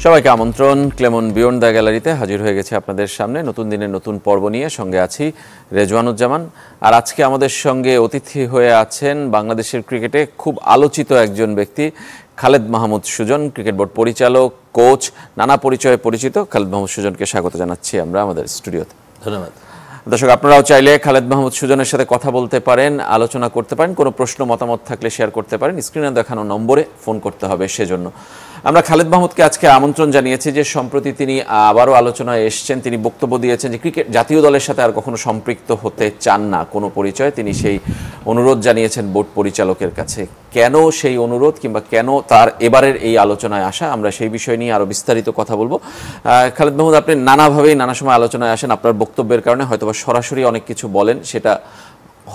সবাইকে আমন্ত্রণ Clemon beyond the গ্যালারিতে হাজির হয়ে গেছে আপনাদের সামনে নতুন দিনের নতুন পর্ব নিয়ে। সঙ্গে আছি রেজওয়ানুজ্জামান। আর আজকে আমাদের সঙ্গে অতিথি হয়ে আছেন বাংলাদেশের ক্রিকেটে খুব আলোচিত একজন ব্যক্তি খালেদ মাহমুদ সুজন, ক্রিকেট বোর্ড পরিচালক, কোচ, নানা পরিচয়ে পরিচিত খালেদ মাহমুদ সুজনকে স্বাগত জানাচ্ছি আমরা আমাদের স্টুডিওতে। ধন্যবাদ। দর্শক, আপনারাও চাইলে খালেদ মাহমুদ সুজনের সাথে কথা বলতে পারেন, আলোচনা করতে পারেন, কোনো প্রশ্ন মতামত থাকলে শেয়ার করতে পারেন। স্ক্রিনে দেখানো নম্বরে ফোন করতে হবে। সেজন্য আমরা খালেদ মাহমুদকে আজকে আমন্ত্রণ জানিয়েছি যে সম্প্রতি তিনি আবারও আলোচনায় এসছেন। তিনি বক্তব্য দিয়েছেন যে ক্রিকেট জাতীয় দলের সাথে আর কখনো সম্পৃক্ত হতে চান না কোনো পরিচয়। তিনি সেই অনুরোধ জানিয়েছেন বোর্ড পরিচালকের কাছে। কেন সেই অনুরোধ কিংবা কেন তার এবারের এই আলোচনায় আসা, আমরা সেই বিষয় নিয়ে আরও বিস্তারিত কথা বলবো। খালেদ মাহমুদ, আপনি নানাভাবেই নানা সময় আলোচনায় আসেন। আপনার বক্তব্যের কারণে হয়তো বা সরাসরি অনেক কিছু বলেন, সেটা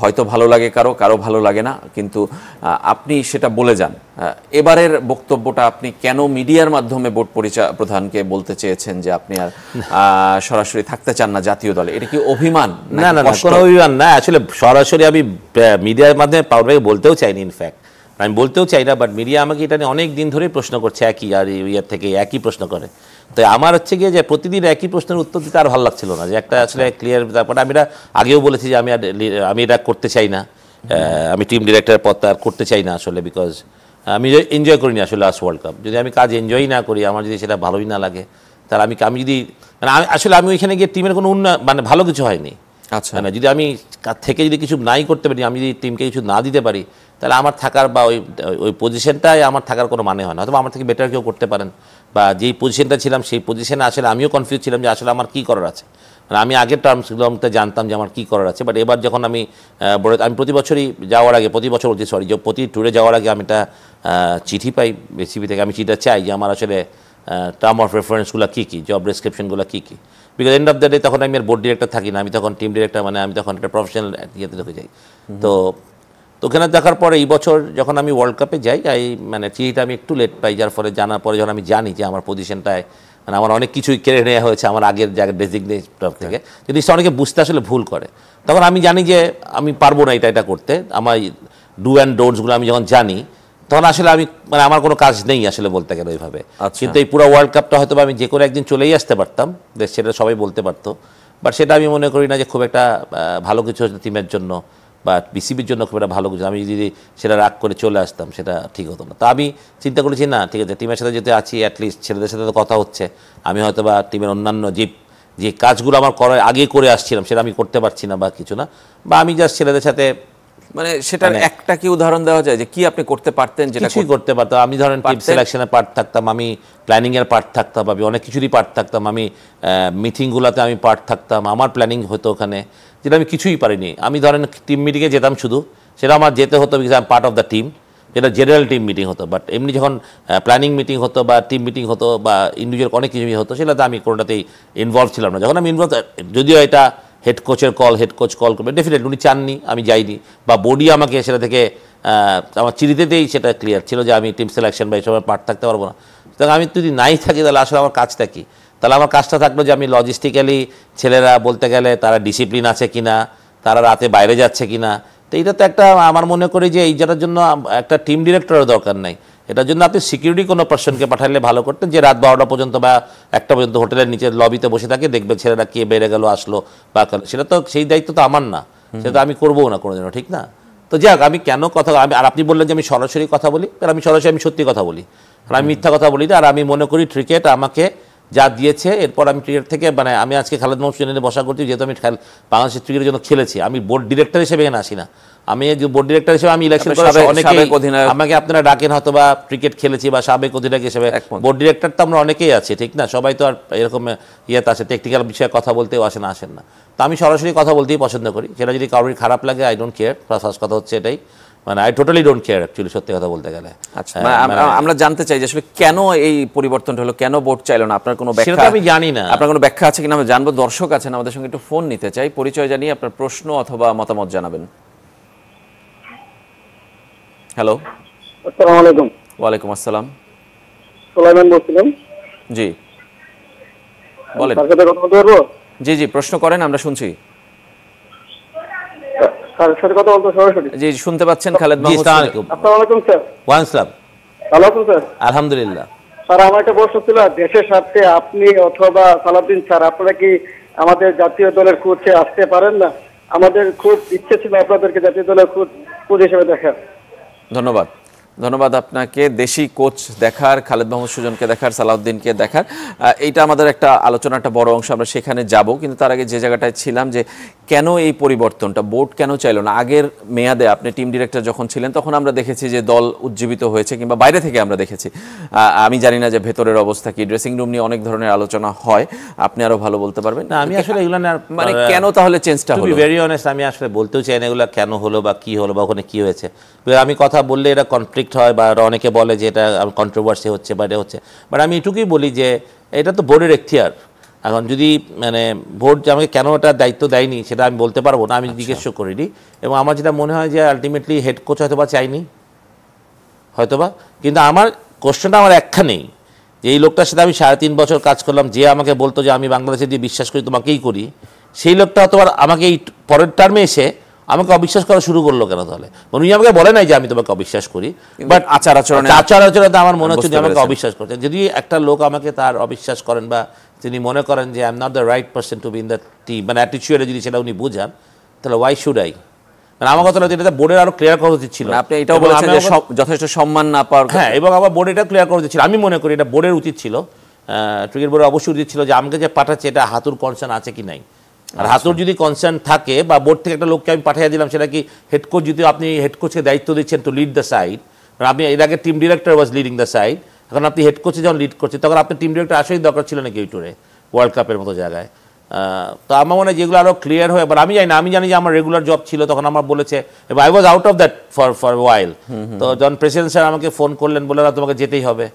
হয়তো ভালো লাগে কারো ভালো লাগে না, কিন্তু আপনি সেটা বলে যান। এবারের বক্তব্যটা আপনি কেন মিডিয়ার মাধ্যমে বোর্ড প্রধানকে বলতে চেয়েছেন যে আপনি আর সরাসরি থাকতে চান না জাতীয় দলে? এটা কি অভিমান? না না, কোনো অভিমান না। আসলে সরাসরি আমি মিডিয়ার মাধ্যমে পাউডারকে বলতেও চাইনি। ইনফ্যাক্ট আমি বলতেও চাই না, বাট মিডিয়া আমাকে এটা নিয়ে অনেক দিন ধরেই প্রশ্ন করছে, একই আর ইয়ার থেকে একই প্রশ্ন করে। তো আমার হচ্ছে গিয়ে যে প্রতিদিন একই প্রশ্নের উত্তর দিতে আর ভালো লাগছিল না, যে একটা আসলে ক্লিয়ার। তারপরে আমি এটা আগেও বলেছি যে আমি এটা করতে চাই না, আমি টিম ডিরেক্টর পদটা আর করতে চাই না আসলে, বিকজ আমি এনজয় করিনি আসলে লাস্ট ওয়ার্ল্ড কাপ। যদি আমি কাজ এনজয়ই না করি, আমার যদি সেটা ভালোই না লাগে, তাহলে আমি যদি আসলে আমি ওইখানে গিয়ে টিমের কোনো মানে ভালো কিছু হয়নি। আচ্ছা, মানে যদি আমি থেকে যদি কিছু নাই করতে পারি, আমি যদি টিমকে কিছু না দিতে পারি, তাহলে আমার থাকার বা ওই পজিশনটাই আমার থাকার কোনো মানে হয় না। হয়তো আমার থেকে বেটার কেউ করতে পারেন, বা যেই পজিশনটা ছিলাম সেই পজিশনে আসলে আমিও কনফিউজ ছিলাম যে আসলে আমার কী করার আছে। মানে আমি আগের টার্মসগুলোতে জানতাম যে আমার কী করার আছে, বাট এবার যখন আমি প্রতি বছরই যাওয়ার আগে, প্রতি ট্যুরে যাওয়ার আগে আমি একটা চিঠি পাই বিসিবি থেকে। আমি চিঠিটা চাই যে আমার আসলে টার্ম অফ রেফারেন্সগুলো কী কী, জব ডেসক্রিপশনগুলো কী কী। Because end of the day তখন আমি আর বোর্ড ডিরেক্টর থাকি না, আমি তখন টিম ডিরেক্টর, মানে আমি তখন একটা প্রফেশনাল ইয়েতে ঢুকে যাই। তো ওখানে দেখার পরে এই বছর যখন আমি ওয়ার্ল্ড কাপে যাই, মানে চিঠিটা আমি একটু লেট পাই, যার ফলে জানার পরে যখন আমি জানি যে আমার পজিশনটায় মানে আমার অনেক কিছুই কেড়ে নেওয়া হয়েছে আমার আগের জায়গায় ডেজিগনেট থেকে, জিনিসটা অনেকে বুঝতে আসলে ভুল করে। তখন আমি জানি যে আমি পারবো না এটা করতে। আমার ডু অ্যান্ড ডোন্টসগুলো আমি যখন জানি, তখন আসলে আমি মানে আমার কোনো কাজ নেই আসলে বলতে গেলে ওইভাবে। কিন্তু এই পুরো ওয়ার্ল্ড কাপটা হয়তো আমি যে কোনো একদিন চলেই আসতে পারতাম, সেটা সবাই বলতে পারতো, বাট সেটা আমি মনে করি না যে খুব একটা ভালো কিছু হচ্ছে টিমের জন্য বা বিসিবির জন্য খুব একটা ভালো কিছু। আমি যদি সেটা রাগ করে চলে আসতাম, সেটা ঠিক হতো না। তা আমি চিন্তা করেছি, না ঠিক আছে, টিমের সাথে যেতে আছি, অ্যাটলিস্ট ছেলেদের সাথে তো কথা হচ্ছে, আমি হয়তো বা টিমের অন্যান্য যে কাজগুলো আমার করার আগে করে আসছিলাম সেটা আমি করতে পারছি না বা কিছু না, বা আমি জাস্ট ছেলেদের সাথে মানে সেটার একটা কি উদাহরণ দেওয়া যায় যে কি আপনি করতে পারতেন? যেটা কিছুই করতে পারতাম। আমি ধরেন টিম সিলেকশনের পার্ট থাকতাম, আমি প্ল্যানিংয়ের পার্ট থাকতাম, আমি অনেক কিছুরই পার্ট থাকতাম, আমি মিটিংগুলোতে আমি পার্ট থাকতাম, আমার প্ল্যানিং হতো ওখানে, যেটা আমি কিছুই পারিনি। আমি ধরেন টিম মিটিংয়ে যেতাম শুধু, সেটা আমার যেতে হতো because I am part of the team, যেটা জেনারেল টিম মিটিং হতো। বাট এমনি যখন প্ল্যানিং মিটিং হতো বা টিম মিটিং হতো বা ইন্ডিভিজুয়াল অনেক কিছুই হতো, সেটাতে আমি কোনোটাতেই ইনভলভ ছিলাম না। যখন আমি ইনভলভ, যদিও এটা হেড কোচের কল, হেড কোচ কল করবে, ডেফিনেটলি উনি চাননি, আমি যাইনি, বা বডি আমাকে সেটা থেকে আমার চিঠিতেই সেটা ক্লিয়ার ছিল যে আমি টিম সিলেকশন বা এসব পার্ট থাকতে পারবো না। সুতরাং আমি যদি নাই থাকি, তাহলে আসলে আমার কাজটা কী? তাহলে আমার কাজটা থাকলো যে আমি লজিস্টিক্যালি ছেলেরা বলতে গেলে তারা ডিসিপ্লিন আছে কিনা, তারা রাতে বাইরে যাচ্ছে কিনা। তো এইটা তো একটা, আমার মনে করি যে এইটার জন্য একটা টিম ডিরেক্টরের দরকার নাই। এটার জন্য আপনি সিকিউরিটি কোনো পার্সনকে পাঠালে ভালো করতেন, যে রাত 12টা পর্যন্ত বা 1টা পর্যন্ত হোটেলের নিচে লবিতে বসে থাকে, দেখবে ছেলেরা কে বেড়ে গেল আসলো বা সেটা তো, সেই দায়িত্ব তো আমার না, সেটা আমি করবো না কোনোদিনও, ঠিক না? তো যাক, আমি কেন কথা, আর আপনি বললেন যে আমি সরাসরি কথা বলি, আর আমি সরাসরি আমি সত্যি কথা বলি, আর আমি মিথ্যা কথা বলি না। আর আমি মনে করি ক্রিকেট আমাকে যা দিয়েছে, এরপর আমি ক্রিকেট থেকে মানে আমি আজকে খালেদ মাহমুদ সুজনের বসা করছি, যেহেতু আমি বাংলাদেশের ক্রিকেটের জন্য খেলেছি। আমি বোর্ড ডিরেক্টর হিসেবে এখানে আসি না, আমি বোর্ড ডিরেক্টর হিসেবে আমি ইলেকশন করে অনেকেই আমাকে আপনারা ডাকেন, হয়তো বা ক্রিকেট খেলেছি বা সাবেক অধিনায়ক হিসেবে। বোর্ড ডিরেক্টর তো আমরা অনেকেই আছি, ঠিক না? সবাই তো আর এরকম ইয়েতে আসে, টেকনিক্যাল বিষয়ে কথা বলতেও আসেন না। তো আমি সরাসরি কথা বলতেই পছন্দ করি, সেটা যদি কারোর খারাপ লাগে আই ডোন্ট কেয়ার। ফার্স্ট কথা হচ্ছে এটাই, মানে I totally don't care actually, সত্যি কথা বলতে গেলে। আচ্ছা, আমরা জানতে চাই যে আসলে কেন এই পরিবর্তনটা হলো, কেন বোর্ড চাইলো না? আপনার কোনো ব্যাখ্যা? সেটা আমি জানি না, আপনার কোনো ব্যাখ্যা আছে কিনা আমরা জানবো। দর্শক আছেন আমাদের সঙ্গে, একটু ফোন নিতে চাই, পরিচয় জানিয়ে আপনার প্রশ্ন অথবা মতামত জানাবেন। হ্যালো, আসসালামু আলাইকুম। ওয়ালাইকুম আসসালাম। সুলাইমান বলছিলাম। জি বলেন। স্যার সাথে কথা বলতে পারবো? জি প্রশ্ন করেন, আমরা শুনছি। স্যারের সাথে কথা বলতে সরাসরি? জি শুনতে পাচ্ছেন খালেদ মাহমুদ। আসসালামু আলাইকুম স্যার। ওয়ালাইকুম আসসালাম। ভালো আছেন স্যার? আলহামদুলিল্লাহ। স্যার আমার একটা প্রশ্ন ছিল, দেশের স্বার্থে আপনি অথবা সালাউদ্দিন স্যার আপনারা কি আমাদের জাতীয় দলের কোচে আসতে পারেন না? আমাদের খুব ইচ্ছে ছিল আপনাদেরকে জাতীয় দলের কোচ হিসেবে দেখার। ধন্যবাদ ধন্যবাদ আপনাকে। দেশি কোচ দেখার, খালেদ মাহমুদ সুজনকে দেখার, সালাউদ্দিনকে দেখার, এইটা আমাদের একটা আলোচনার একটা বড় অংশ, আমরা সেখানে যাব। কিন্তু তার আগে যে জায়গাটায় ছিলাম, যে কেন এই পরিবর্তনটা বোর্ড কেন চাইলো না? আগের মেয়াদে আপনি টিম ডিরেক্টর যখন ছিলেন তখন আমরা দেখেছি যে দল উজ্জীবিত হয়েছে, কিংবা বাইরে থেকে আমরা দেখেছি। আমি জানি না যে ভেতরের অবস্থা কি, ড্রেসিং রুম নিয়ে অনেক ধরনের আলোচনা হয়, আপনি আরো ভালো বলতে পারবেন। না আমি আসলে এগুলো না, মানে কেন তাহলে চেঞ্জটা হলো? ভেরি অনেস্ট, আমি আসলে বলতেও চাই না এগুলো কেন হলো বা কি হলো বা ওখানে কি হয়েছে। আমি কথা বললে এটা কনফ্লিক্ট হয় বা অনেকে বলে যে এটা কন্ট্রোভার্সি হচ্ছে বা এটা হচ্ছে, বাট আমি এটুকুই বলি যে এটা তো বোর্ডের এখতিয়ার। এখন যদি মানে বোর্ড আমাকে কেন এটা দায়িত্ব দেয়নি সেটা আমি বলতে পারবো না, আমি জিজ্ঞেস করিনি। এবং আমার যেটা মনে হয় যে আলটিমেটলি হেড কোচ হয়তো বা চাইনি, হয়তোবা। কিন্তু আমার কোশ্চেনটা আমার একখানেই, যে এই লোকটার সাথে আমি 3.5 বছর কাজ করলাম, যে আমাকে বলতো যে আমি বাংলাদেশে দিয়ে বিশ্বাস করি তোমাকেই করি, সেই লোকটা হয়তো আমাকে এই পরের টার্মে এসে আমাকে অবিশ্বাস করা শুরু করলো কেন? তাহলে উনি আমাকে বলে নাই যে আমি তোমাকে অবিশ্বাস করি, বাট আচার আচরণে আমার মনে হচ্ছে যে আমাকে অবিশ্বাস করছেন। যদি একটা লোক আমাকে তার অবিশ্বাস করেন বা তিনি মনে করেন যে I am not the right person to be in the team, মানে অ্যাটিটিউডে যদি সেটা উনি বুঝান, তাহলে ওয়াই শুড আই? মানে আমার কথা হচ্ছে এটা বোর্ডের আরো ক্লিয়ার করা উচিত ছিল। আপনি এটাও বলেছেন যে যথেষ্ট সম্মান না পাওয়ার। হ্যাঁ, এবং আমার বোর্ড এটা ক্লিয়ার করা উচিত ছিল। আমি মনে করি এটা বোর্ডের উচিত ছিল, ক্রিকেট বোর্ডের অবশ্যই উচিত ছিল যে আমাকে যে পাঠাচ্ছে এটা হাতুর কনসার্ন আছে কি নাই। আর হাতুর যদি কনসার্ন থাকে বা বোর্ড থেকে একটা লোককে আমি পাঠিয়ে দিলাম, সেটা কি হেড কোচ, যদি আপনি হেড কোচকে দায়িত্ব দিচ্ছেন টু লিড দ্য সাইড, আপনি এর আগে team director was leading the side, এখন আপনি হেড কোচে যখন লিড করছেন তখন আপনি টিম ডিরেক্টর আসলেই দরকার ছিল নাকি ওই টুরে, ওয়ার্ল্ড কাপের মতো জায়গায়। তো আমার মনে হয় যেগুলো আরও ক্লিয়ার হয়, এবার আমি জানি যে আমার রেগুলার জব ছিল, তখন আমার বলেছে, এবং I was out of that for while. তো যখন প্রেসিডেন্ট স্যার আমাকে ফোন করলেন, বলে না তোমাকে যেতেই হবে,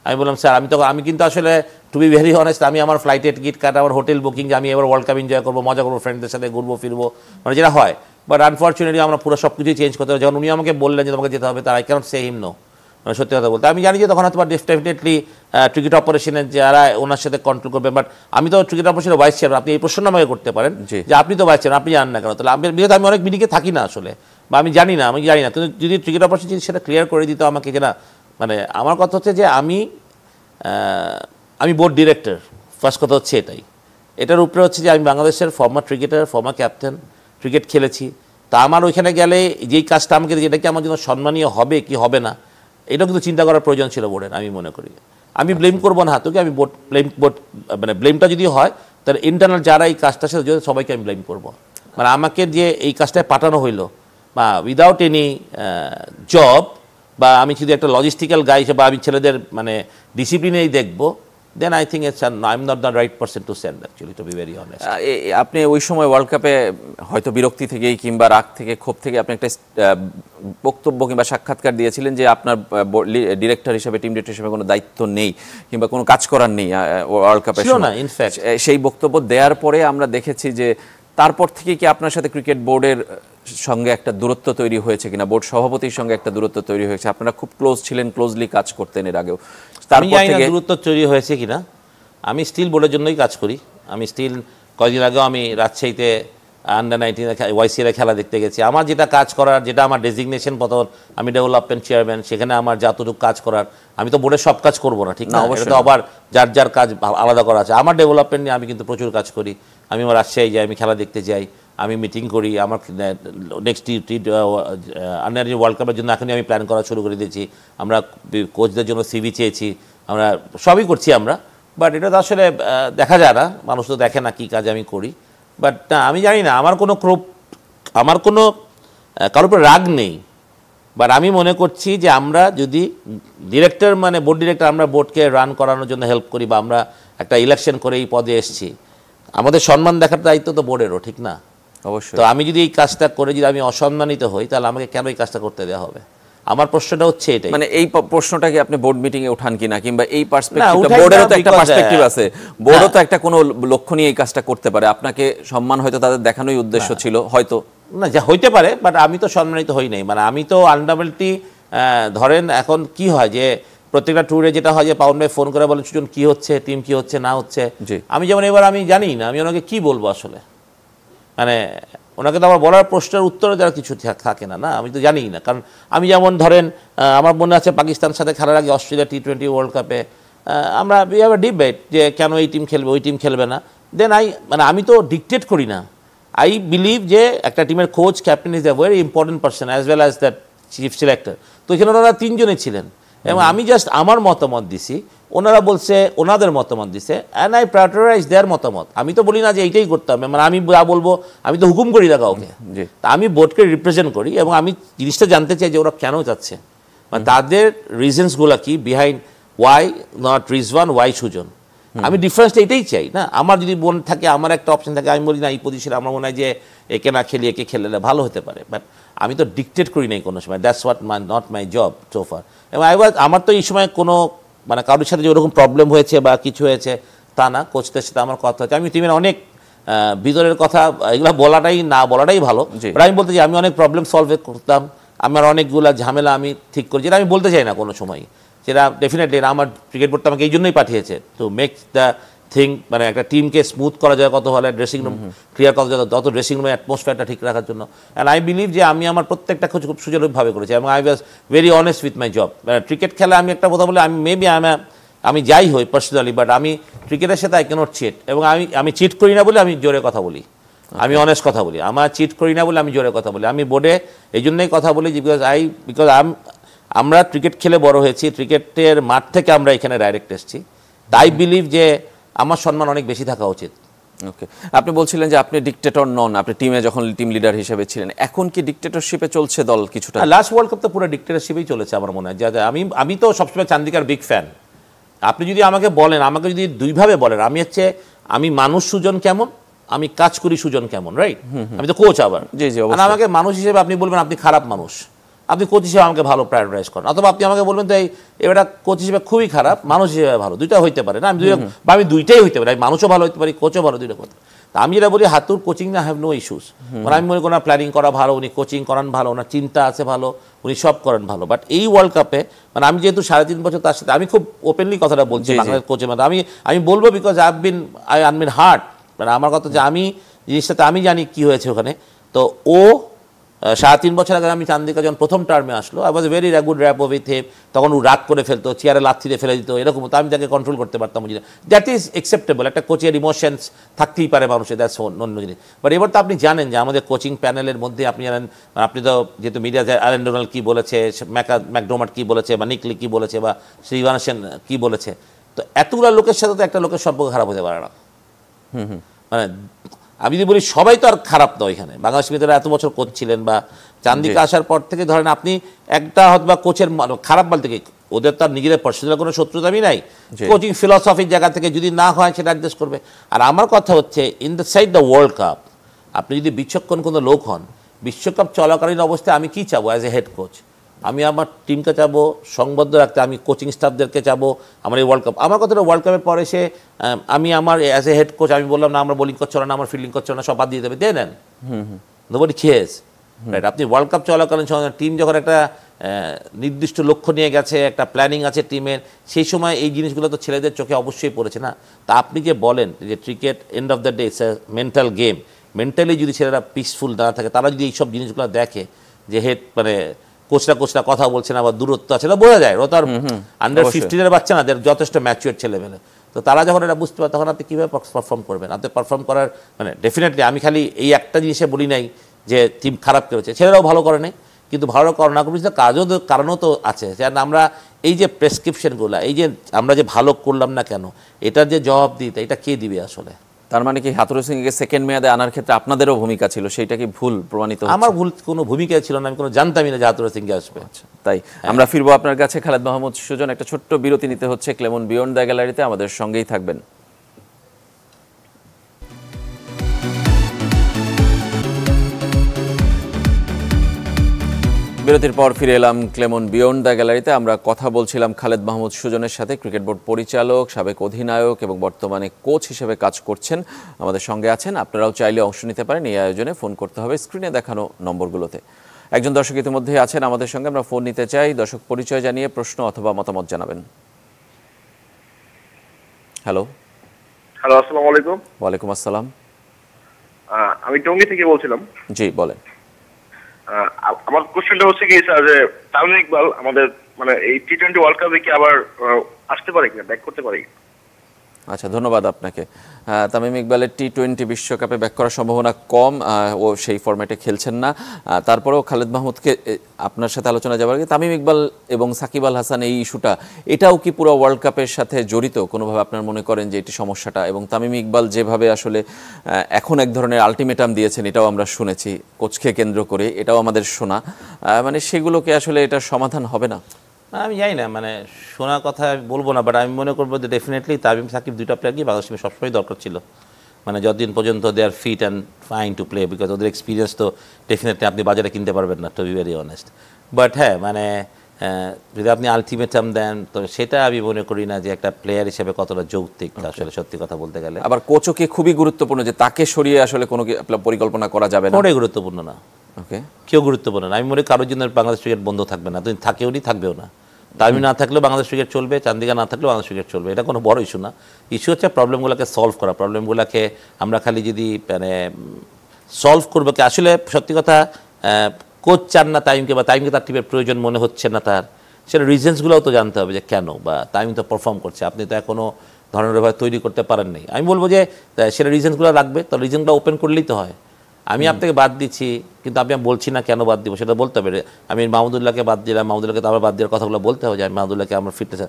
আমি বললাম স্যার আমি কিন্তু আসলে টু বি ভেরি অনেস্ট, আমি আমার ফ্লাইটের টিকিট কাটা, আমার হোটেল বুকিং, যে আমি এবার ওয়ার্ল্ড কাপ এনজয় করবো, মজা করবো, ফ্রেন্ডদের সাথে ঘুরবো ফিরবো, মানে যেটা হয়। বাট আনফর্চুনেটলি আমরা পুরো সব কিছুই চেঞ্জ করতে হবে। যখন উনি আমাকে বললেন যে তোমাকে যেতে হবে, তার I can't say him no, মানে সত্যি কথা বলতে। আমি জানি যে তখন হয়তো ডেফিনেটলি ক্রিকেট অপারেশনের যারা ওনার সাথে কন্ট্রোল করবে, বাট আমি তো ক্রিকেট অপারেশনের ভাইস চেয়ারম্যান। আপনি এই প্রশ্নটা আমাকে করতে পারেন যে আপনি তো ভাইস চেয়ারম্যান, আপনি জানেন না কেন? তাহলে আমি অনেক মিটিংয়ে থাকি না আসলে, বা আমি জানি না, কিন্তু যদি ক্রিকেট অপারেশন যদি সেটা ক্লিয়ার করে দিত আমাকে, যে না, মানে আমার কথা হচ্ছে যে আমি বোর্ড ডিরেক্টর, ফার্স্ট কথা হচ্ছে এটাই। এটার উপরে হচ্ছে যে আমি বাংলাদেশের former cricketer, former captain, cricket খেলেছি। তা আমার ওইখানে গেলে যেই কাজটা আমাকে, যেটা কি আমার জন্য সম্মানীয় হবে কি হবে না, এটাও কিন্তু চিন্তা করার প্রয়োজন ছিল বোর্ডের, আমি মনে করি। আমি ব্লেম করবো না তোকে, আমি মানে ব্লেমটা যদি হয় তাহলে ইন্টারনাল যারা এই কাজটার সাথে জড়িত সবাইকে আমি ব্লেম করবো। মানে আমাকে যে এই কাজটায় পাঠানো হইলো, বা উইদাউট এনি জব, বা আমি শুধু একটা লজিস্টিক্যাল গাই হিসেবে আমি ছেলেদের মানে ডিসিপ্লিনেই দেখবো, then I think I'm not the right person to send, actually, to be very honest. আপনি ওই সময় ওয়ার্ল্ড কাপে হয়তো বিরক্তি থেকেই কিংবা রাগ থেকে, ক্ষোভ থেকে আপনি একটা বক্তব্য কিংবা সাক্ষাৎকার দিয়েছিলেন যে আপনার ডিরেক্টর হিসেবে, টিম ডিরেক্টর হিসেবে কোনো দায়িত্ব নেই কিংবা কোনো কাজ করার নেই ওয়ার্ল্ড কাপে। ইনফ্যাক্ট সেই বক্তব্য দেওয়ার পরে আমরা দেখেছি যে তারপর থেকে কি আপনার সাথে ক্রিকেট বোর্ডের সঙ্গে একটা দূরত্ব তৈরি হয়েছে কিনা, বোর্ড সভাপতির সঙ্গে একটা দূরত্ব তৈরি হয়েছে? আপনারা খুব ক্লোজ ছিলেন, ক্লোজলি কাজ করতেন এর আগেও, আমি জানি না দূরত্ব তৈরি হয়েছে কিনা। আমি স্টিল বোর্ডের জন্যই কাজ করি। আমি স্টিল কয়েকদিন আগেও আমি রাজশাহীতে আন্ডার-19 ওয়াইসিএর খেলা দেখতে গেছি। আমার যেটা কাজ করার, যেটা আমার ডেজিগনেশন, প্রথম আমি ডেভেলপমেন্ট চেয়ারম্যান, সেখানে আমার যতটুকু কাজ করার, আমি তো বোর্ডের সব কাজ করবো না, ঠিক না? এটা তো আবার যার কাজ আলাদা করা আছে। আমার ডেভেলপমেন্ট নিয়ে আমি কিন্তু প্রচুর কাজ করি। আমি আমার রাজশাহী যাই, আমি খেলা দেখতে যাই, আমি মিটিং করি। আমার নেক্সট আন্ডার ওয়ার্ল্ড কাপের জন্য এখনই আমি প্ল্যান করা শুরু করে দিয়েছি। আমরা কোচদের জন্য সিভি চেয়েছি, আমরা সবই করছি আমরা। বাট এটা তো আসলে দেখা যায় না, মানুষ তো দেখে না কী কাজ আমি করি। বাট না, আমি জানি না, আমার কোনো কারোর উপর রাগ নেই। বাট আমি মনে করছি যে আমরা যদি ডিরেক্টর, মানে বোর্ড ডিরেক্টর, আমরা বোর্ডকে রান করানোর জন্য হেল্প করি, বা আমরা একটা ইলেকশন করে এই পদে এসেছি, আমাদের সম্মান দেখার দায়িত্ব তো বোর্ডেরও, ঠিক না? অবশ্যই। তো আমি যদি এই কাজটা করে যদি আমি অসম্মানিত হই, তাহলে আমাকে কেন এই কাজটা করতে দেওয়া হবে? আমার প্রশ্নটা হচ্ছে এটাই। মানে এই প্রশ্নটা কি আপনি বোর্ড মিটিং এ উঠান কিনা, কিংবা এই পার্সপেক্টিভটা, বোর্ডেরও তো একটা পার্সপেক্টিভ আছে, বোর্ডও তো একটা কোনো লক্ষ্য নিয়ে এই কাজটা করতে পারে। আপনাকে সম্মান হয়তো তাদের দেখানোই উদ্দেশ্য ছিল, হয়তো না, যা হইতে পারে। বাট আমি তো সম্মানিত হই নাই। মানে আমি তো আলটিমেটলি ধরেন এখন কি হয় যে প্রত্যেকটা ট্যুরে যেটা হয় যে পাউন ভাই ফোন করে বলেন সুজন কি হচ্ছে, টিম কি হচ্ছে না হচ্ছে। আমি যেমন এবার আমি জানি না, আমি ওনাকে কি বলবো আসলে। মানে ওনাকে তো আমার বলার প্রশ্নের উত্তরে যারা কিছু থাকে না, আমি তো জানিই না। কারণ আমি যেমন ধরেন আমার মনে আছে পাকিস্তানের সাথে খেলার আগে অস্ট্রেলিয়া T20 ওয়ার্ল্ড কাপে আমরা উই হ্যাভ আ ডিবেট যে কেন এই টিম খেলবে ওই টিম খেলবে না, দেন মানে আমি তো ডিকটেট করি না। আই বিলিভ যে একটা টিমের coach captain is a very important person as well as that chief selector. তো এখানে ওনারা 3 জনই ছিলেন এবং আমি জাস্ট আমার মতামত দিছি, ওনারা বলছে ওনাদের মতামত দিছে, অ্যান্ড আই প্রায়োরিটাইজ দেয়ার মতামত। আমি তো বলি না যে এইটাই করতে হবে, মানে আমি যা বলবো, আমি তো হুকুম করি না কাউকে। তা আমি বোর্ডকে রিপ্রেজেন্ট করি এবং আমি জিনিসটা জানতে চাই যে ওরা কেন যাচ্ছে, মানে তাদের রিজনসগুলো কি behind why not Rizwan, why Sujan. আমি ডিফারেন্সটা এটাই চাই না। আমার যদি মন থাকে, আমার একটা অপশন থাকে, আমি বলি না এই পজিশনে আমার মনে হয় যে একে না খেলি একে খেললে ভালো হতে পারে, বাট আমি তো ডিকটেট করি নাই কোনো সময়। That's what not my job so far. এবং আমার তো এই সময় কোনো মানে কারোর সাথে যে ওরকম প্রবলেম হয়েছে বা কিছু হয়েছে তা না। কোচদের সাথে আমার কথা হচ্ছে, আমি টিমের অনেক ভিতরের কথা এগুলো বলাটাই ভালো। বাট আমি বলতে চাই আমি অনেক প্রবলেম সলভ করতাম, আমার অনেকগুলো ঝামেলা আমি ঠিক করি, যেটা আমি বলতে চাই না কোনো সময়। সেটা ডেফিনেটলি আমার ক্রিকেট বোর্ডটা আমাকে এই জন্যই পাঠিয়েছে, টু মেক দ্য থিং, মানে একটা টিমকে স্মুথ করা যায় কত ভালো, ড্রেসিং রুম ক্লিয়ার করা যায়, যত ড্রেসিং রুমের অ্যাটমসফিয়ারটা ঠিক রাখার জন্য। অ্যান্ড আই বিলিভ যে আমি আমার প্রত্যেকটা খোঁজ খুব সুচারুভাবে করেছি এবং I was very honest with my job. Cricket খেলা আমি একটা কথা বলি, আমি মেবি আমি যাই হই পার্সোনালি, বাট আমি ক্রিকেটের সাথে আই ক্যানট চিট। এবং আমি চিট করি না বলে আমি জোরে কথা বলি, আমি অনেস্ট কথা বলি। আমার চিট করি না বলে আমি জোরে কথা বলি। আমি বোর্ডে এই জন্যই কথা বলি যে বিকজ আমরা ক্রিকেট খেলে বড় হয়েছি, ক্রিকেটের মাঠ থেকে আমরা এখানে ডাইরেক্ট এসেছি, তাই বিলিভ যে আমার সম্মান অনেক বেশি থাকা উচিত। ওকে, আপনি বলছিলেন যে আপনি ডিক্টেটর নন, আপনি টিমে যখন টিম লিডার হিসেবে ছিলেন, এখন কি ডিক্টেটরশিপে চলছে দল কিছুটা? লাস্ট ওয়ার্ল্ড কাপ তো পুরো ডিক্টেটরশিপেই চলেছে আমার মনে হয়। আমি তো সবসময় চান্দিকার বিগ ফ্যান। আপনি যদি আমাকে বলেন, আমাকে যদি দুইভাবে বলেন, আমি মানুষ সুজন কেমন, আমি কাজ করি সুজন কেমন, রাইট? আমি তো কোচ আবার। আমাকে মানুষ হিসেবে আপনি বলবেন আপনি খারাপ মানুষ, আপনি কোচ হিসেবে আমাকে ভালো প্রায়োরিটাইজ করেন, অথবা আপনি আমাকে বলবেন তো এটা কোচ হিসেবে খুবই খারাপ, মানুষ হিসেবে ভালো, দুইটা হইতে পারে না? আমি দুইটাই হইতে পারি, আমি মানুষও ভালো হইতে পারি, কোচও ভালো, দুইটা কথা। তা আমি যেটা বলি, হাতুর কোচিং না হ্যাভ নো ইস্যুস। মানে আমি মনে করি না প্ল্যানিং করা ভালো, উনি কোচিং করান ভালো, ওনার চিন্তা আছে ভালো, উনি সব করেন ভালো। বাট এই ওয়ার্ল্ড কাপে মানে আমি যেহেতু 3.5 বছর তার সাথে, আমি খুব ওপেনলি কথাটা বলছি বাংলাদেশ কোচের মধ্যে। আমি বলবো বিকজ আই বিন হার্ট, মানে আমার কথা যে আমি জিনিসটাতে আমি জানি কি হয়েছে ওখানে। তো ও 3.5 বছর আগে আমি চান্দিকা যখন প্রথম টার্মে আসলো, I was very good rap with him. তখন ও রাগ করে ফেলতো, চেয়ারে লাথি দিয়ে ফেলে দিত, এরকম তো আমি তাকে কন্ট্রোল করতে পারতাম। দ্যাট ইজ অ্যাকসেপ্টেবল, একটা কোচের ইমোশনস থাকতেই পারে মানুষের, দ্যাটস অন্য জিনিস। বাট এবার তো আপনি জানেন যে আমাদের কোচিং প্যানেলের মধ্যে আপনি জানেন, আপনি তো যেহেতু মিডিয়াতে অ্যালেন ডোনাল্ড কী বলেছে, ম্যাকডোমার্ট কী বলেছে, বা নিকলি কী বলেছে, বা শ্রীবানসেন কী বলেছে, তো এতগুলো লোকের সাথে তো একটা লোকের সম্পর্ক খারাপ হতে পারে না। মানে আমি যদি বলি সবাই তো আর খারাপ নয়। এখানে বাংলাদেশ মিডিয়ারা এত বছর কোচ ছিলেন, বা চান্দিকা আসার পর থেকে ধরেন আপনি একটা হয়তো বা কোচের খারাপ বলতে কি, ওদের তার নিজেদের পার্সোনাল কোনো শত্রুতামি নাই, কোচিং ফিলসফির জায়গা থেকে যদি না হয় সেটা অ্যাডজাস্ট করবে। আর আমার কথা হচ্ছে in the side the world cup, আপনি যদি বিচক্ষণ কোনো লোক হন, বিশ্বকাপ চলাকালীন অবস্থায় আমি কি চাবো অ্যাজ এ হেড কোচ? আমি আমার টিমকে চাবো সংবদ্ধ রাখতে, আমি কোচিং স্টাফদেরকে চাবো আমার এই ওয়ার্ল্ড কাপ। আমার কথাটা ওয়ার্ল্ড কাপের পরে সে আমি আমার অ্যাজ এ হেড কোচ আমি বললাম না আমার বোলিং করছে না, আমার ফিল্ডিং করছে না, সব বাদ দিয়ে দেবে, দিয়ে নেন, নোবডি কেয়ারস, রাইট? আপনি ওয়ার্ল্ড কাপ চলাকালীন টিম যখন একটা নির্দিষ্ট লক্ষ্য নিয়ে গেছে, একটা প্ল্যানিং আছে টিমের, সেই সময় এই জিনিসগুলো তো ছেলেদের চোখে অবশ্যই পড়েছে না। তা আপনি যে বলেন যে cricket and of the day it's a mental game, mentally যদি ছেলেরা পিসফুল না থাকে, তারা যদি এইসব জিনিসগুলো দেখে যে হেড মানে কোচরা কথা বলছে না বা দূরত্ব আছে, না বোঝা যায়। ও তো আর আন্ডার 15-এর বাচ্চা না, যথেষ্ট ম্যাচিওর ছেলেমেলে। তো তারা যখন এটা বুঝতে পারে, তখন আপনি কীভাবে পারফর্ম করবেন? আপনি পারফর্ম করার মানে ডেফিনেটলি আমি খালি এই একটা জিনিসে বলি নাই যে টিম খারাপ করেছে, ছেলেরাও ভালো করে নাই, কিন্তু ভালো করে না করেছে কারণও তো আছে। যেন আমরা এই যে প্রেসক্রিপশনগুলো, এই যে আমরা যে ভালো করলাম না কেন, এটার যে জবাব দিতে, এটা কে দিবে আসলে? তার মানে কি হাতুরু সিংকে সেকেন্ড মেয়াদে আনার ক্ষেত্রে আপনাদেরও ভূমিকা ছিল, সেইটা কি ভুল প্রমাণিত হচ্ছে? আমার ভুল কোনো ভূমিকা ছিল না, আমি কোনো জানতামই না যে হাতুরু সিংকে আসবে। তাই আমরা ফিরবো আপনার কাছে। খালেদ মাহমুদ সুজন, একটা ছোট্ট বিরতি নিতে হচ্ছে ক্লেমন বিয়ন্ড দ্য গ্যালারিতে, আমাদের সঙ্গেই থাকবেন। বিরতির পর ফিরে এলাম ক্লেমন বিয়ন্ড দ্য গ্যালারিতে। আমরা কথা বলছিলাম খালেদ মাহমুদ সুজনের সাথে, ক্রিকেট বোর্ড পরিচালক, সাবেক অধিনায়ক এবং বর্তমানে কোচ হিসেবে কাজ করছেন, আমাদের সঙ্গে আছেন। আপনারাও চাইলে অংশ নিতে পারেন এই আয়োজনে। ফোন করতে হবে স্ক্রিনে দেখানো নম্বরগুলোতে। একজন দর্শক ইতিমধ্যে আছেন আমাদের সঙ্গে, আমরা ফোন নিতে চাই। দর্শক পরিচয় জানিয়ে প্রশ্ন অথবা মতামত জানাবেন। হ্যালো, আসসালামু আলাইকুম। ওয়ালাইকুম আসসালাম। আমি টঙ্গী থেকে বলছিলাম। জি বলেন। আমার কোশ্চেনটা হচ্ছে কি স্যার, যে তামিম ইকবাল আমাদের মানে এই টি-20 ওয়ার্ল্ড কাপে কি আবার আসতে পারে কিনা, ব্যাক করতে পারে? আচ্ছা, ধন্যবাদ আপনাকে। তামিম ইকবালের টি-20 বিশ্বকাপে ব্যাক করার সম্ভাবনা কম, ও সেই ফরম্যাটে খেলছেন না। তারপরেও খালেদ মাহমুদকে আপনার সাথে আলোচনা যাওয়ার আগে তামিম ইকবাল এবং সাকিব আল হাসান এই ইস্যুটা, এটাও কি পুরো ওয়ার্ল্ড কাপের সাথে জড়িত কোনোভাবে? আপনার মনে করেন যে এটি সমস্যাটা, এবং তামিম ইকবাল যেভাবে আসলে এখন এক ধরনের আলটিমেটাম দিয়েছেন, এটাও আমরা শুনেছি কোচকে কেন্দ্র করে, এটাও আমাদের শোনা, মানে সেগুলোকে আসলে এটার সমাধান হবে না? আমি জানি না, মানে শোনার কথা বলবো না, বাট আমি মনে করবো যে ডেফিনেটলি তামিম সাকিব দুইটা প্লেয়ারকেই বাংলাদেশ টিমে সবসময় দরকার ছিল, মানে যতদিন পর্যন্ত they are fit and fine to play, because ওদের এক্সপিরিয়েন্স তো ডেফিনেটলি আপনি বাজারে কিনতে পারবেন না, to be very honest. But হ্যাঁ, মানে যদি আপনি আলটিমেটাম দেন তো সেটা আমি মনে করি না যে একটা প্লেয়ার হিসেবে কতটা যৌক্তিক আসলে, সত্যি কথা বলতে গেলে। আবার কোচও কি খুবই গুরুত্বপূর্ণ, যে তাকে সরিয়ে আসলে কোনো পরিকল্পনা করা যাবে না? ওটাই গুরুত্বপূর্ণ না, ওকে, কেউ গুরুত্বপূর্ণ না। আমি মনে করি কারোর জন্য বাংলাদেশ ক্রিকেট বন্ধ থাকবে না, তুমি থাকেও নি, থাকবেও না। তামিম না থাকলেও বাংলাদেশ ক্রিকেট চলবে, চান্দিকা না থাকলেও বাংলাদেশ ক্রিকেট চলবে, এটা কোনো বড় ইস্যু না। ইস্যু হচ্ছে প্রবলেমগুলোকে সলভ করা। প্রবলেমগুলোকে আমরা খালি যদি মানে সলভ করবো কি, আসলে সত্যি কথা কোচ চান না তামিমকে, বা তামিমকে তার টিমের প্রয়োজন মনে হচ্ছে না তার, সেটা রিজনসগুলোও তো জানতে হবে যে কেন, বা তামিম তো পারফর্ম করছে, আপনি তো এখনও ধরনের ভাবে তৈরি করতে পারেন নাই। আমি বলবো যে সেটা রিজনসগুলো রাখবে, তো রিজনগুলো ওপেন করলেই তো হয়। আমি আপনাকে বাদ দিচ্ছি, কিন্তু আমি বলছি না কেন বাদ দিব, সেটা বলতে হবে। আমি মাহমুদুল্লাহকে বাদ দিলাম, মাহমুদুল্লাহকে তো আবার বাদ দেওয়ার কথাগুলো বলতে হবে যে আমি মাহমুদুল্লাহকে আমার ফিটনেস,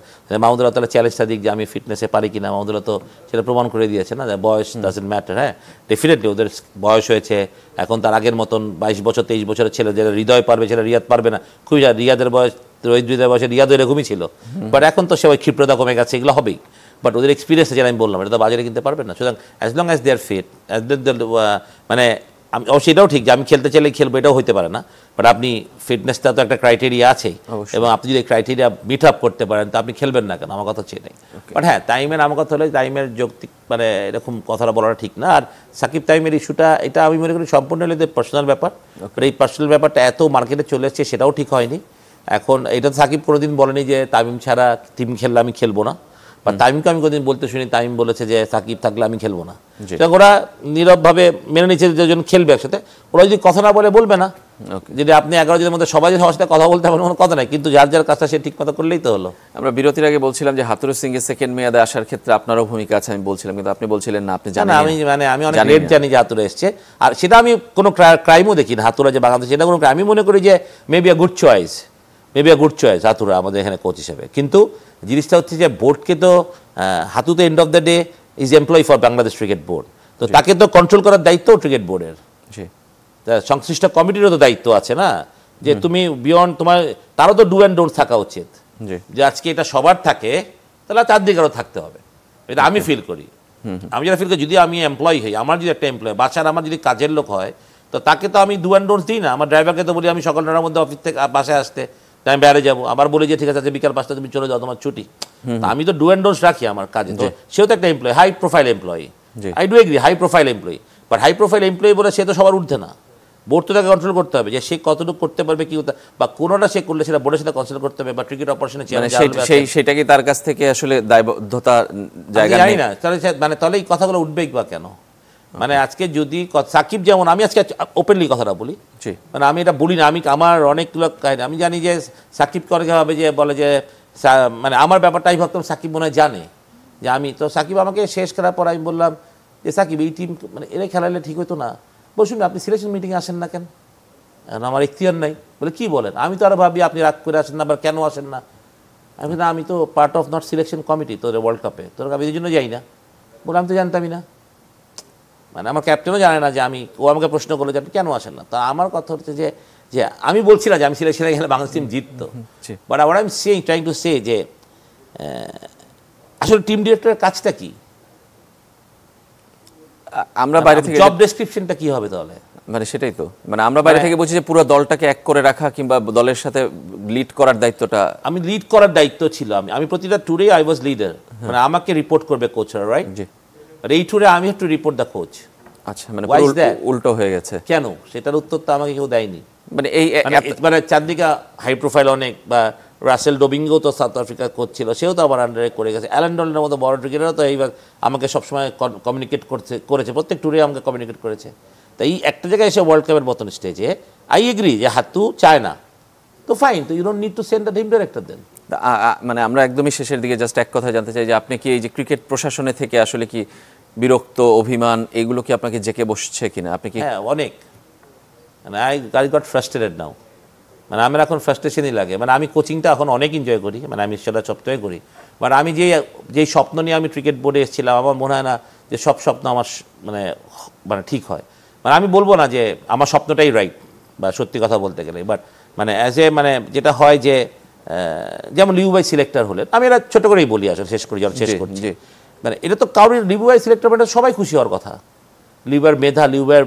মাহমুদুল্লাহ তাহলে চ্যালেঞ্জটা দিক যে আমি ফিটনেসে পারি কিনা। মাহমুদুল্লাহ তো সেটা প্রমাণ করে দিয়েছে না, বয়স ডাজন্ট ম্যাটার। হ্যাঁ, ডেফিনেটলি ওদের বয়স হয়েছে এখন, তার আগের মতন 22 বছর 23 বছরের ছেলে যারা হৃদয় পারবে সেটা রিয়াদ পারবে না। খুবই রিয়াদের বয়স, রোহিত হৃদয়ের বয়সে রিয়াদ এরকমই ছিল, বাট এখন তো সে ওই ক্ষিপ্রতা কমে গেছে, এগুলো হবেই। বাট ওদের এক্সপিরিয়েন্স যেটা আমি বললাম, এটা তো বাজারে কিনতে পারবেন না। সুতরাং as long as they are fit, মানে আমি সেটাও ঠিক যে আমি খেলতে চাইলে খেলবো, এটাও হতে পারে না, বাট আপনি ফিটনেসটা তো একটা ক্রাইটেরিয়া আছেই, এবং আপনি যদি ক্রাইটেরিয়া মিট আপ করতে পারেন তো আপনি খেলবেন না কেন, আমার কথা হচ্ছে নেই। বাট হ্যাঁ, তাইমের আমার কথা হলে তাইমের যৌক্তিক, মানে এরকম কথাটা বলাটা ঠিক না। আর সাকিব তাইমের ইস্যুটা, এটা আমি মনে করি সম্পূর্ণ এদের পার্সোনাল ব্যাপার, এই পার্সোনাল ব্যাপারটা এত মার্কেটে চলে এসছে, সেটাও ঠিক হয়নি। এখন এটা সাকিব কোনোদিন বলেনি যে তামিম ছাড়া টিম খেললে আমি খেলবো না, বা তামিমকে আমি কোনোদিন বলতে শুনি তামিম বলেছে যে সাকিব থাকলে আমি খেলবো না। ওরা নীরবভাবে মেনে নিচ্ছে যে জন খেলবে একসাথে, ওরা যদি কথা না বলে বলবে না। যদি আপনি 11 জনের মধ্যে সবাই যদি সবার সাথে কথা বলতে পারেন, কোনো কথা নাই, কিন্তু যার যার কাজটা সে ঠিক মতো করলেই তো হলো। আমরা বিরতির আগে বলছিলাম যে হাতুরু সিং এর সেকেন্ড মেয়াদে আসার ক্ষেত্রে আপনারও ভূমিকা আছে, আমি বলছিলাম, কিন্তু আপনি বলছিলেন না, আপনি জানেন। আমি অনেক লেট জানি যে হাতুরা এসছে, আর সেটা আমি কোনো ক্রাইমও দেখি না হাতুরা যে বাংলাদেশ, এটা কোনো আমি মনে করি যে মেবি আ গুড চয়েস হাতুরা আমাদের এখানে কোচ হিসেবে। কিন্তু জিনিসটা হচ্ছে যে বোর্ডকে তো হাতু তো and of the day is employee for Bangladesh cricket board, তো তাকে তো কন্ট্রোল করার দায়িত্ব ক্রিকেট বোর্ডের, সংশ্লিষ্ট কমিটিরও তো দায়িত্ব আছে না, যে তুমি বিয়ন্ড তোমার, তারও তো ডু অ্যান্ড ডোন্ট থাকা উচিত। যে আজকে এটা সবার থাকে, তাহলে চারদিকেরও থাকতে হবে, এটা আমি ফিল করি। আমি যেটা ফিল করি, যদি আমি এমপ্লয়ি হই, আমার যদি একটা এমপ্লয়, বাসার আমার যদি কাজের লোক হয়, তো তাকে তো আমি ডু অ্যান্ড ডোন্টস দিই না। আমার ড্রাইভারকে তো বলি আমি সকাল 9টার মধ্যে অফিস থেকে বাসায় আসতে, আমি বাইরে যাবো, আবার বলি যে ঠিক আছে বিকাল 5টা তুমি চলে যাও, তোমার ছুটি। আমি তো ডু অ্যান্ড ডোন্টস রাখি আমার কাজে, তো সেও তো একটা employee, high profile employee. I do agree, high profile employee, but high profile employee বলে সে তো সবার ঊর্ধ্বে না। বোর্ড তো তাকে কন্ট্রোল করতে হবে, যে সে কতটুকু করতে পারবে, কি বা কোনোটা সে করলে সেটা বোর্ডের সাথে কনসাল্ট করতে হবে, বা ক্রিকেট অপারেশনে সেটা কি তার কাছ থেকে আসলে দায়বদ্ধতা জায়গা জানি না। মানে তাহলে এই কথাগুলো উঠবেই বা কেন? মানে আজকে যদি সাকিব, যেমন আমি আজকে ওপেনলি কথাটা বলি, মানে আমি এটা বলি না, আমি আমার অনেকগুলো কাহিনী আমি জানি যে সাকিবকে অনেকে ভাবে যে বলে যে, মানে আমার ব্যাপারটা আমি ভাবতাম সাকিব মনে হয় জানে যে আমি তো, সাকিব আমাকে শেষ করার পর আমি বললাম যে সাকিব এই টিম মানে এরা খেলালে ঠিক হতো না, বলুন আপনি সিলেকশন মিটিংয়ে আসেন না কেন? আমার ইখতিয়ার নাই। বলে কি বলেন? আমি তো আরো ভাবি আপনি রাগ করে আসেন না, আবার কেন আসেন না? আমি তো part of not selection committee তোর ওয়ার্ল্ড কাপে, তোর আমি এই জন্য যাই না। বলে আমি তো জানতামই না, মানে আমার ক্যাপ্টেনও জানে না যে আমি, ও আমাকে প্রশ্ন করলো যে আপনি কেন আসেন না। তা আমার কথা হচ্ছে যে যে আমি বলছি না যে আমি সিলেকশনে গেলে বাংলাদেশ টিম জিততো, বাট আবার আমি ট্রাইং টু সে যে আসলে টিম ডিরেক্টরের কাজটা কি, আমরা বাইরে থেকে জব ডেসক্রিপশনটা কি হবে তাহলে? মানে সেটাই তো, মানে আমরা বাইরে থেকে বলছি যে পুরো দলটাকে এক করে রাখা কিংবা দলের সাথে লিড করার দায়িত্বটা, আমি লিড করার দায়িত্ব ছিল, আমি প্রতিটা ট্যুরে আই ওয়াজ লিডার, মানে আমাকে রিপোর্ট করবে কোচরা, রাইট? আর এই ট্যুরে আমি একটু রিপোর্ট দ্য কোচ। আচ্ছা, মানে উল্টো হয়ে গেছে কেন? সেটার উত্তর তো আমাকে কেউ দেয়নি। মানে এই মানে চারদিকে হাই প্রোফাইল অনেক, বা রাসেল ডোমিঙ্গো তো সাউথ আফ্রিকা কোচ ছিল, সেও তো আমার আন্ডারে করে গেছে। অ্যালান ডলের মতো বড় ক্রিকেটারও তো এইবার আমাকে সবসময় কমিউনিকেট করেছে, প্রত্যেক ট্যুরে আমাকে কমিউনিকেট করেছে। তাই একটা জায়গায় এসে ওয়ার্ল্ড কাপের মতন স্টেজে আই এগ্রি যে হাতু চায় না, তো ফাইন, তো you don't need to send the team director then. মানে আমরা একদমই শেষের দিকে জাস্ট এক কথা জানতে চাই যে আপনি কি এই যে ক্রিকেট প্রশাসনে থেকে আসলে কি বিরক্ত, অভিমান এগুলো কি আপনাকে জেকে বসছে কিনা? আপনি কি? হ্যাঁ, অনেক, মানে আই গট ফ্রাস্ট্রেটেড নাও, মানে আমার এখন ফ্রাস্ট্রেশনই লাগে। মানে আমি কোচিংটা এখন অনেক এনজয় করি, মানে আমি সেটা সপ্তাহে করি, বাট আমি যেই স্বপ্ন নিয়ে আমি ক্রিকেট বোর্ডে এসেছিলাম, আমার মনে হয় না যে সব স্বপ্ন আমার মানে ঠিক হয়। মানে আমি বলবো না যে আমার স্বপ্নটাই রাইট বা সত্যি কথা বলতে গেলে, বাট মানে অ্যাজ এ মানে যেটা হয় যে যেমন লিউবাই সিলেক্টর হলেন, আমি এটা ছোটো করেই বলি আসলে শেষ করি, যখন শেষ করছি, মানে এটা তো কারোর লিউবাই সিলেক্টর মানে সবাই খুশি হওয়ার কথা। লিউবার মেধা, লিউবার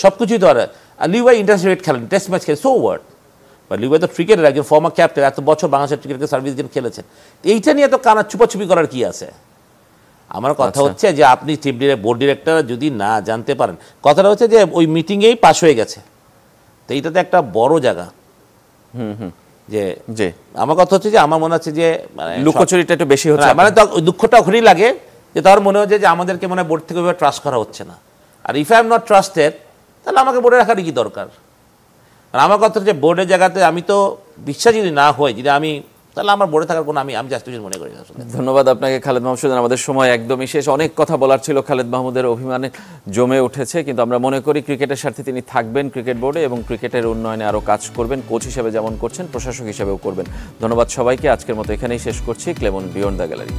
সব কিছুই তো, আর লিউবাই ইন্টারন্যাশনাল খেলেন, টেস্ট ম্যাচ খেলে, সো ওয়ার্ড, বা লিউবাই তো ক্রিকেটের একজন ফর্মার ক্যাপ্টেন, এত বছর বাংলাদেশের ক্রিকেটকে সার্ভিস দিয়ে খেলেছেন, এইটা নিয়ে তো কানা চুপাচুপি করার কি আছে? আমার কথা হচ্ছে যে আপনি বোর্ড ডিরেক্টর যদি না জানতে পারেন, কথাটা হচ্ছে যে ওই মিটিংয়েই পাস হয়ে গেছে, তো এইটাতে একটা বড় জায়গা। যে আমার কথা হচ্ছে যে আমার মনে হচ্ছে যে মানে লুকোচুরিটা একটু বেশি হচ্ছে, মানে ওই দুঃখটা ওখানেই লাগে যে তার মনে হচ্ছে যে আমাদেরকে মানে বোর্ড থেকে ওইভাবে ট্রাস্ট করা হচ্ছে না। আর if I am not trusted, তাহলে আমাকে বোর্ডে রাখারই কি দরকার? আর আমার কথা হচ্ছে বোর্ডের জায়গাতে আমি তো বিশ্বাস যদি না হয়, যদি আমি, তাহলে আমার বোর্ডে থাকার কোনো আমি জাস্টিফিকেশন মনে করি না। ধন্যবাদ আপনাকে খালেদ মাহমুদ সুজন। আমাদের সময় একদমই শেষ। অনেক কথা বলার ছিল, খালেদ মাহমুদের অভিমানে জমে উঠেছে, কিন্তু আমরা মনে করি ক্রিকেটের স্বার্থে তিনি থাকবেন ক্রিকেট বোর্ডে এবং ক্রিকেটের উন্নয়নে আরও কাজ করবেন, কোচ হিসেবে যেমন করছেন প্রশাসক হিসেবেও করবেন। ধন্যবাদ সবাইকে। আজকের মতো এখানেই শেষ করছি। Clemon beyond the gallery.